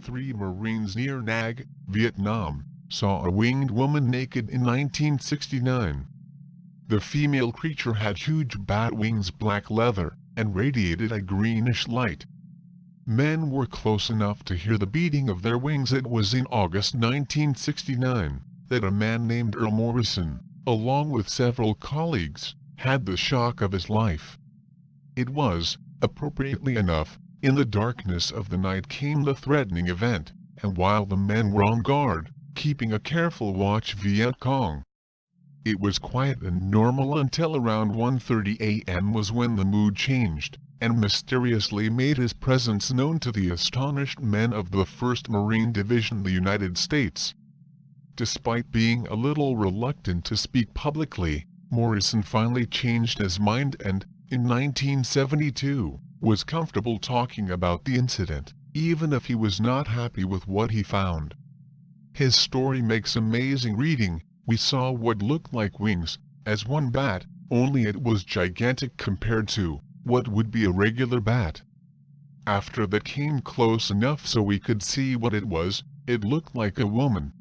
Three Marines near Nag, Vietnam, saw a winged woman naked in 1969. The female creature had huge bat wings, black leather, and radiated a greenish light. Men were close enough to hear the beating of their wings. It was in August 1969 that a man named Earl Morrison, along with several colleagues, had the shock of his life. It was, appropriately enough, in the darkness of the night came the threatening event, and while the men were on guard, keeping a careful watch, Viet Cong. It was quiet and normal until around 1:30 a.m. was when the mood changed, and mysteriously made his presence known to the astonished men of the 1st Marine Division, the United States. Despite being a little reluctant to speak publicly, Morrison finally changed his mind and, in 1972, was comfortable talking about the incident, even if he was not happy with what he found. His story makes amazing reading. We saw what looked like wings, as one bat, only it was gigantic compared to what would be a regular bat. After that came close enough so we could see what it was. It looked like a woman.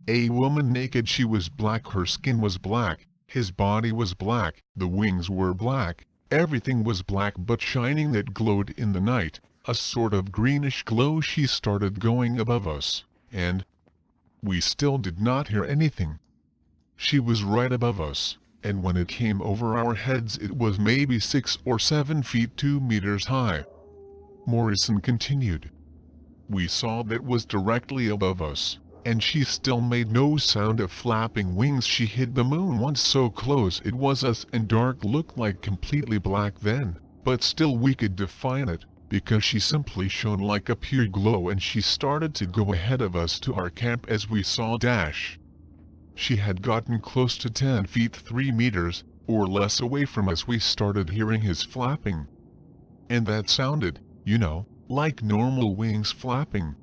A woman naked. She was black, her skin was black, his body was black, the wings were black, everything was black but shining, that glowed in the night, a sort of greenish glow. She started going above us, and we still did not hear anything. She was right above us, and when it came over our heads it was maybe 6 or 7 feet 2 meters high. Morrison continued. We saw that was directly above us, and she still made no sound of flapping wings. She hit the moon once so close it was us, and dark, looked like completely black then, but still we could define it, because she simply shone like a pure glow, and she started to go ahead of us to our camp as we saw dash. She had gotten close to 10 feet 3 meters, or less away from us. We started hearing his flapping. And that sounded, you know, like normal wings flapping.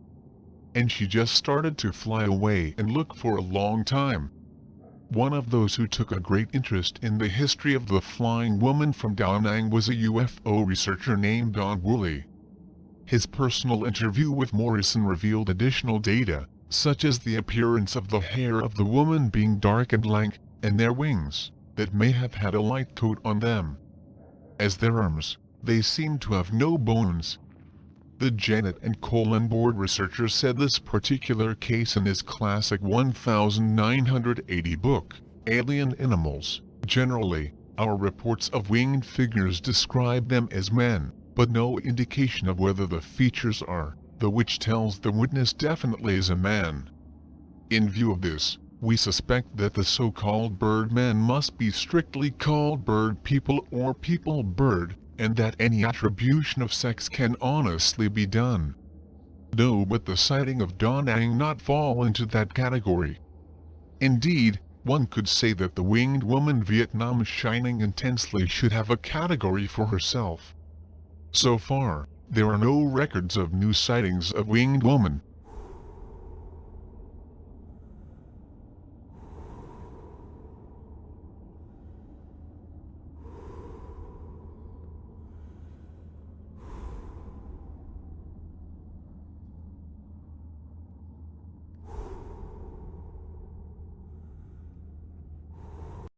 And she just started to fly away and look for a long time. One of those who took a great interest in the history of the flying woman from Da Nang was a UFO researcher named Don Woolley. His personal interview with Morrison revealed additional data, such as the appearance of the hair of the woman being dark and lank, and their wings, that may have had a light coat on them. As their arms, they seemed to have no bones. The Janet and Colin Board researcher said this particular case in his classic 1980 book, Alien Animals. Generally, our reports of winged figures describe them as men, but no indication of whether the features are, the which tells the witness definitely is a man. In view of this, we suspect that the so-called birdmen must be strictly called bird people or people bird, and that any attribution of sex can honestly be done. No, but the sighting of Da Nang not fall into that category. Indeed, one could say that the winged woman Vietnam shining intensely should have a category for herself. So far, there are no records of new sightings of winged woman,